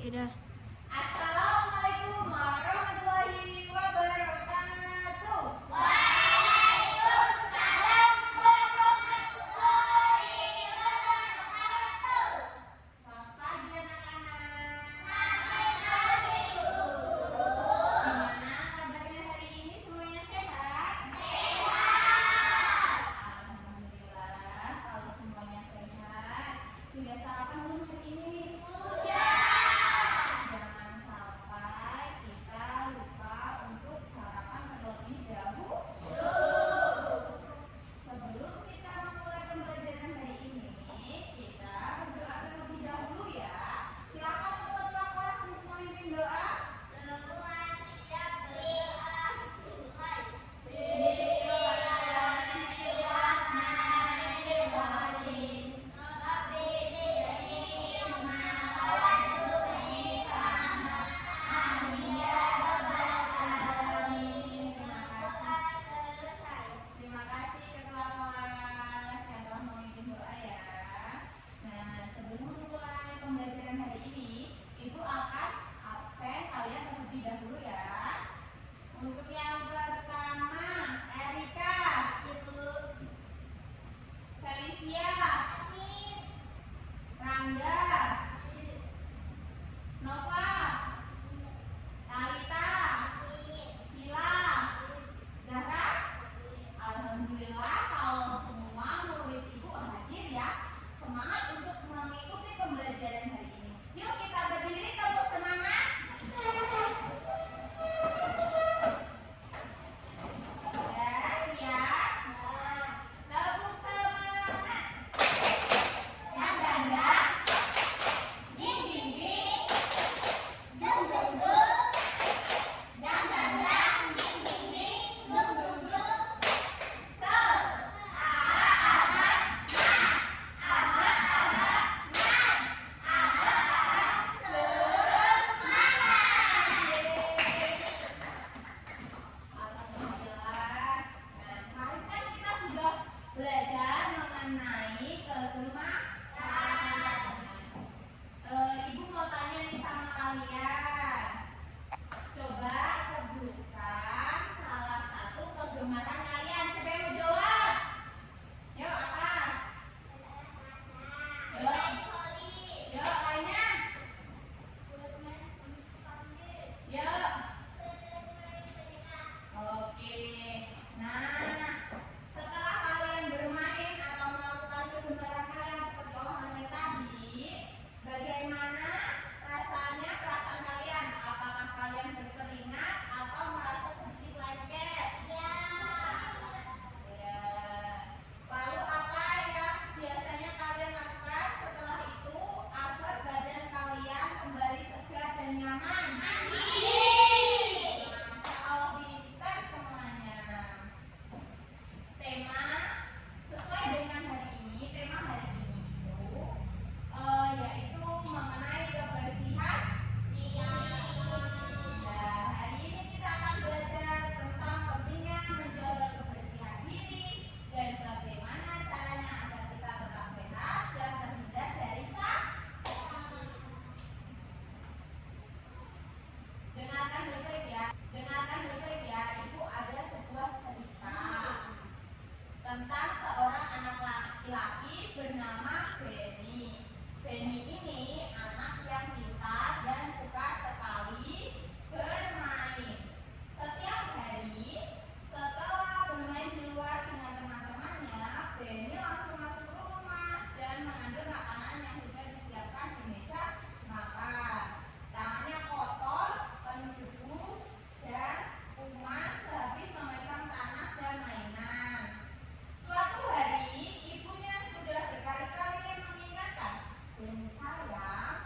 Yaudah. Assalamualaikum warahmatullahi wabarakatuh. Waalaikumsalam warahmatullahi wabarakatuh. Selamat pagi anak-anak. Selamat pagi, Bu. Gimana kabarnya hari ini? Semuanya sehat? Sehat. Alhamdulillah, kalau semuanya sehat. Sudah sarapan belum hari ini? Sudah. Jangan sampai kita lupa untuk sarapan terlebih dahulu. Sebelum kita memulai pembelajaran hari ini, kita berdoa terlebih dahulu ya. Silakan untuk ketua kelas untuk memimpin doa. Semua siap berdoa. Bismillahirrahmanirrahim. Rabbi zidni ilma warzuqni fahma. Amin ya rabbal alamin. Doa selesai. Terima kasih ketua kelas yang telah memimpin doa ya. Nah, sebelum memulai pembelajaran hari ini, Ibu akan absen kalian terlebih dahulu ya. Untuk yang pertama, Erika, Ibu. Felicia, Amin. Rangga, Nova, Talita, Sila, Zahra. Alhamdulillah kalau semua murid Ibu hadir ya. Semangat untuk mengikuti pembelajaran hari ini. Yuk kita berdiri tepuk semangat. Ya, siap. Tepuk semangat. Yang ganda. Ding ding ding. Dung dung dung. Yang ganda. Ding ding ding. Dung dung dung. So, alhamdulillah. Nah, kemarin kan kita sudah belajar mengenai kegemaran. Ibu mau tanya nih sama kalian. Coba sebutkan salah satu kegemaran kalian. Siapa yang mau jawab? Yuk, apa? Yuk, yuk lainnya. Yuk. Oke. Nah, setelah kalian bermain atau melakukan kegemaran kalian seperti olahraga tadi, bagaimana rasanya perasaan kalian? Apakah kalian berkeringat atau merasa sedikit lengket? Ya. Lalu apa yang biasanya kalian lakukan setelah itu agar badan kalian kembali segar dan nyaman? Masya Allah, pintar semuanya. Tema sesuai dengan hari ini, tema hari ini itu yaitu mengenai kebersihan. Nah, hari ini kita akan belajar tentang pentingnya menjaga kebersihan diri dan bagaimana caranya agar kita tetap sehat dan terhindar dari sakit. Dengarkan baik-baik ya. Dengarkan baik-baik ya. Ibu ada sebuah cerita tentang seorang anak laki-laki bernama Benny. Benny ini anak yang pintar dan suka sekali bermain. Setiap hari setelah bermain di luar dengan teman-temannya, Benny langsung masuk rumah dan mengambil makanan yang sudah disiapkan di meja makan. Tangannya kotor, penuh debu dan kuman sehabis memegang tanah dan mainan. Suatu hari, ibunya sudah berkali-kali mengingatkan, "Benny sayang,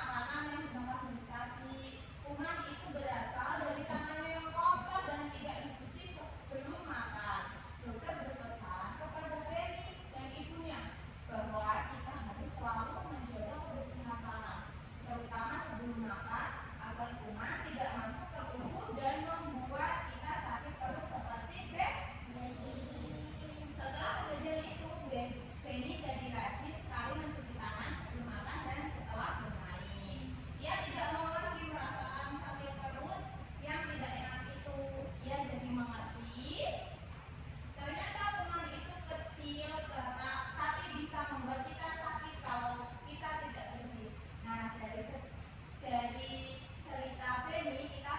makanan yang dimakan di kaki. Kuman itu berasal dari tangannya yang kotor dan tidak dicuci sebelum makan. Dokter berpesan kepada Penny dan ibunya bahwa kita harus selalu menjaga kebersihan tangan, terutama sebelum makan, agar kuman tidak masuk ke tubuh dan membuat kita sakit perut seperti Setelah kejadian itu, Penny jadi rajin sekali mencuci tangan sebelum makan dan setelah bermain. Ia tidak mau lagi merasakan sakit perut yang tidak enak itu. Ia jadi mengerti. Ternyata kuman itu kecil, tapi bisa membuat kita sakit kalau kita tidak bersih. Nah, dari cerita Penny kita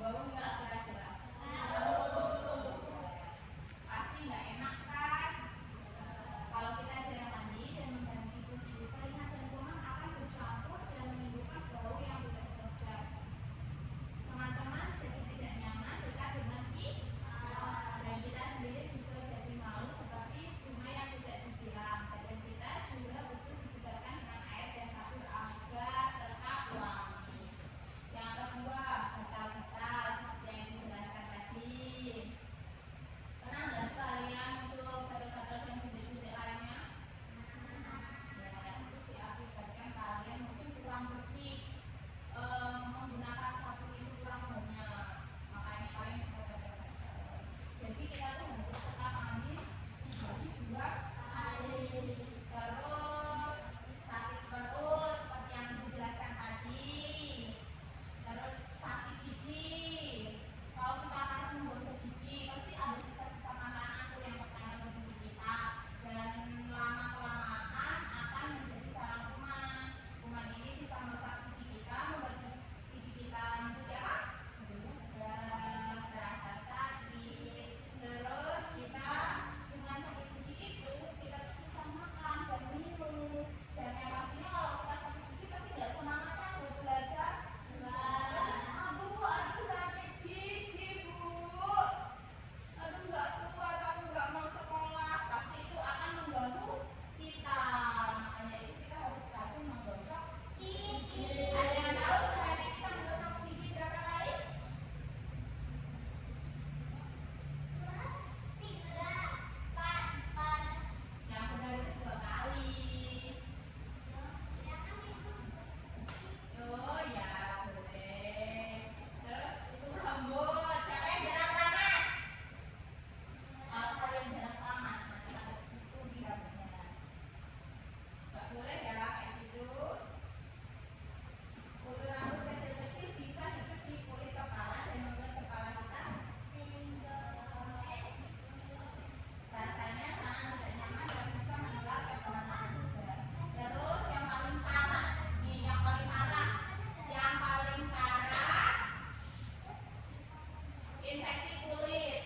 Bau nggak kira-kira? Pasti nggak enak kan? Kalau kita jarang mandi dan mengganti baju, keringat dan kuman akan bercampur dan menimbulkan bau yang tidak sedap. Teman-teman jadi tidak nyaman dekat dengan kita, dan kita sendiri juga jadi malu seperti bunga yang tidak disiram. Dan kita juga butuh disegarkan dengan air dan sabun agar tetap wangi. Yang kedua, gatal-gatal seperti yang dijelaskan tadi. Pernah nggak sih kalian muncul gatal-gatal dan benda-benda lainnya? Ya, itu diakibatkan kalian mungkin kurang bersih, menggunakan sabun itu kurang banyak, makanya kalian bisa gatal-gatal. Jadi kita tuh harus tetap mandi sehari 2 kali. Terus sakit perut seperti yang dijelaskan tadi. Terus sakit gigi. Kalau kita masih menggosok gigi, pasti ada sisa-sisa makanan tuh yang tertanam di gigi kita, dan lama kelamaan akan menjadi sarang kuman. Kuman ini bisa merusak gigi kita, membuat gigi kita menjadi apa? Berlubang, terasa sakit. Terus kita dengan sakit gigi itu kita susah makan dan minum. Dan yang pastinya kalau kita sakit gigi pasti nggak semangat kan buat belajar. Aduh sakit gigi bu. Aduh nggak kuat, aku nggak mau sekolah. Pasti itu akan mengganggu kita. Makanya itu kita harus rajin menggosok gigi. Ada yang tahu sehari kita menggosok gigi berapa kali? 3, 4. Yang benar itu 2 kali. Oh ya boleh. Terus itu rambut. Siapa yang jarang keramas? Kalau kalian jarang keramas, nanti ada kutu di rambutnya. Gak boleh ya kayak gitu. Kutu rambut kecil-kecil bisa hidup di kulit kepala dan membuat kepala kita rasanya sangat tidak nyaman dan bisa menular ke teman-teman juga. Terus yang paling parah, infeksi kulit.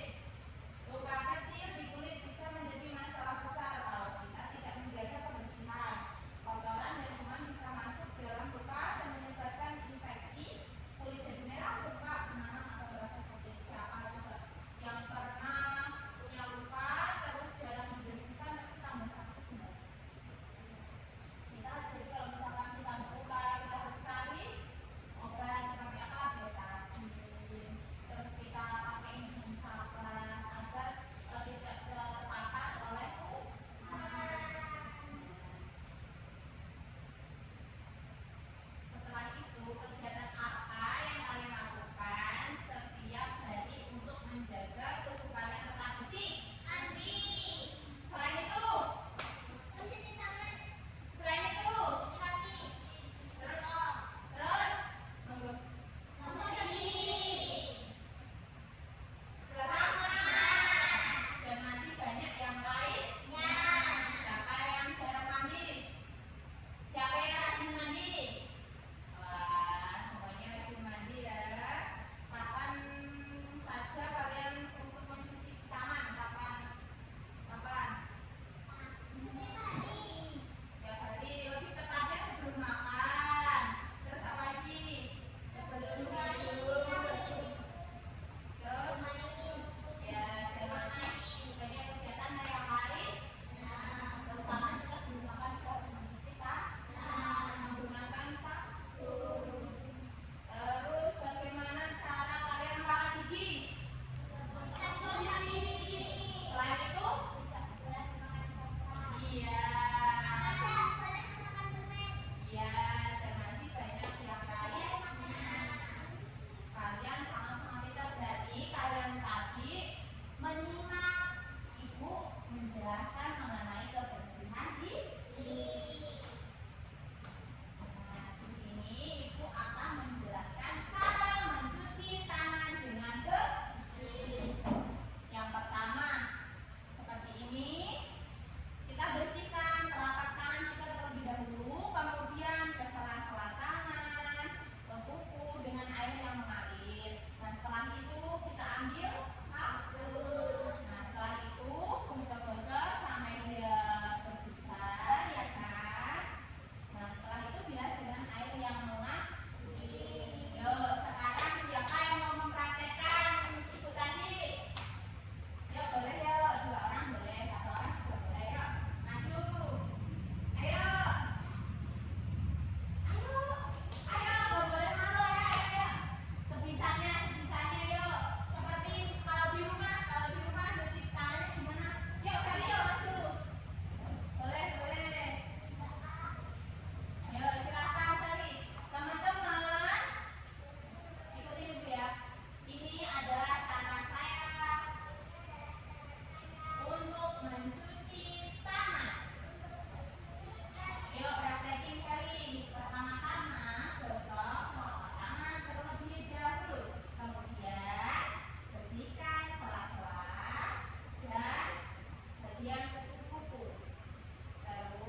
Luka kecil di kulit bisa menjadi masalah besar kalau kita tidak menjaga kebersihan. Kotoran dan kuman bisa masuk ke dalam luka dan menyebabkan infeksi. Kulit jadi merah, luka, benang atau rasa sakit. Siapa coba yang pernah punya luka terus jarang dibersihkan pasti tambah sakit enggak? Kita jadi kalau misalkan kita luka, kita harus cari obat seperti apa? Betadine. Terus kita pakai Hansaplast agar tidak terpapar oleh kuman. Setelah itu, kegiatan apa yang kalian lakukan setiap hari untuk menjaga tubuh kalian tetap bersih? Mandi. Selain itu, Mencuci tangan. selain itu, Cuci kaki. terus Menggosok gigi. gerak dan masih banyak yang lain. Siapa yang jarang mandi? Siapa yang rajin mandi? Wah, semuanya rajin mandi ya. Kapan saja kalian untuk mencuci tangan? Kapan? Mencuci kaki. Tiap hari, lebih tepatnya sebelum makan. Terus apa lagi? Sebelum tidur. Terus ya, dan masih banyak kegiatan yang lain. Terutama kita sebelum makan kita harus mencuci tangan menggunakan sabun. Terus bagaimana cara kalian makan gigi? Selain itu, iya, iya, dan masih banyak yang lain. Kalian sama-sama pintar berarti kalian tadi menyimak ibu menjelaskan mengenai kebersihan gigi. Nah, di sini ibu akan menjelaskan cara mencuci tangan dengan bersih. Yang pertama, seperti ini. Kita bersihkan telapak tangan kita terlebih dahulu, kemudian ke sela-sela tangan, ke kuku dengan air yang mengalir. Dan setelah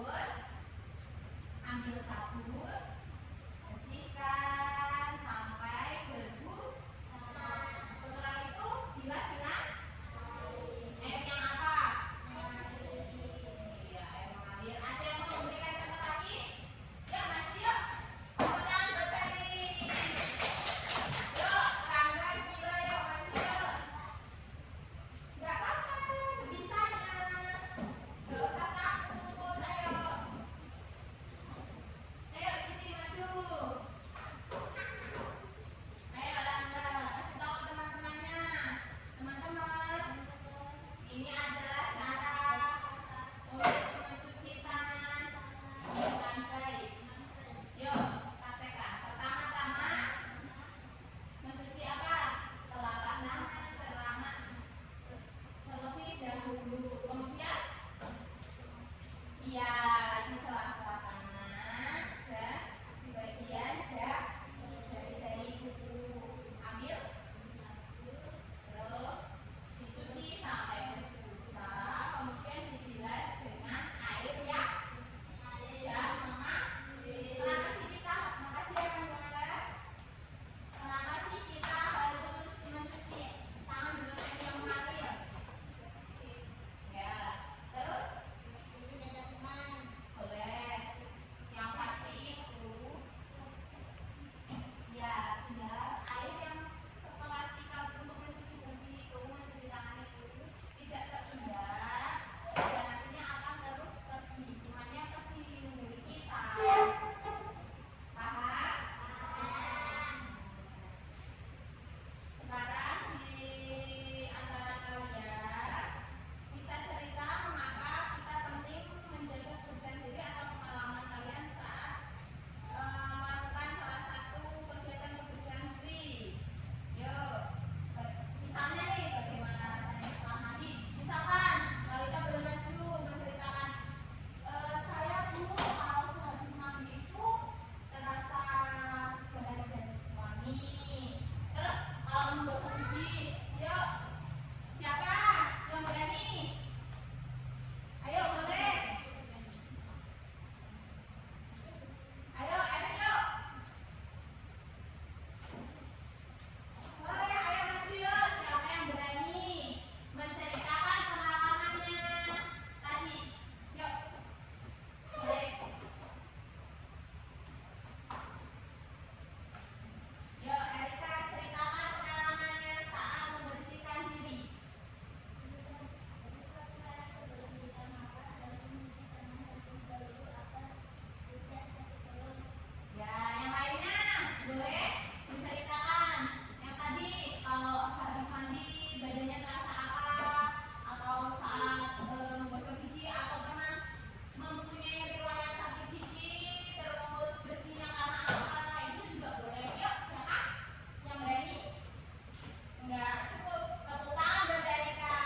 Terus ambil sabun, bersihkan sampai berbusa. Setelah itu bilas dengan air yang apa? Iya, air mengalir. Ada yang mau memberikan contoh lagi? Yuk, Mas, yuk. Tepuk tangan buat Feli. Yuk, Rangga, Sheila, yuk, Mas, yuk. Nggak apa-apa, sebisanya. Nggak usah takut, ayo. Ayo, sini maju. Ayo, Rangga, kasih tahu ke teman-temannya. Teman-teman, ini adalah cara untuk mencuci tangan dengan baik. Yuk, praktekkan. Pertama-tama, mencuci apa? Telapak tangan terlebih dahulu. Kemudian, iya, di sela-sela tangan dan di bagian jari-jari kuku. Ambil, terus dicuci sampai berbusa. Kemudian dibilas dengan air yang mengalir. Kenapa sih kita? Makasih ya, Bunda. Kenapa sih kita harus mencuci tangan dengan air yang mengalir? Ya, terus boleh. Yang pasti itu, ya, biar air yang setelah kita untuk mencuci bersih itu, mencuci tangan itu tidak terendam dan nantinya akan terus pergi, kumannya pergi menjadi kita. Paham? Sekarang di antara kalian bisa cerita mengapa kita penting menjaga kebersihan diri atau pengalaman kalian saat melakukan salah satu kegiatan kebersihan diri. Yuk, misalnya nih bagaimana rasanya setelah mandi. Misalkan Kalita boleh maju menceritakan, saya dulu kalau sehabis mandi itu terasa segar dan wangi. Terus kalau menggosok gigi, yuk siapa yang berani? Ayo boleh. Ayo Erin yuk. Boleh, ayo maju yuk. Siapa yang berani menceritakan pengalamannya tadi? Yuk. Boleh. Yuk, Erika ceritakan pengalamannya saat membersihkan diri. Ya, yang lainnya boleh menceritakan yang tadi kalau habis mandi badannya terasa apa, atau saat menggosok gigi atau pernah mempunyai riwayat sakit gigi, terus bersihnya karena apa, itu juga boleh. Yuk, siapa yang berani? Enggak cukup, tepuk tangan buat Erika.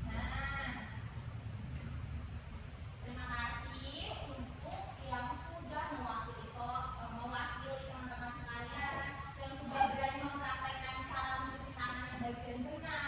Nah, terima kasih untuk yang sudah mewakili teman-teman sekalian yang sudah berani mempraktekkan cara mencuci tangan yang baik dan benar.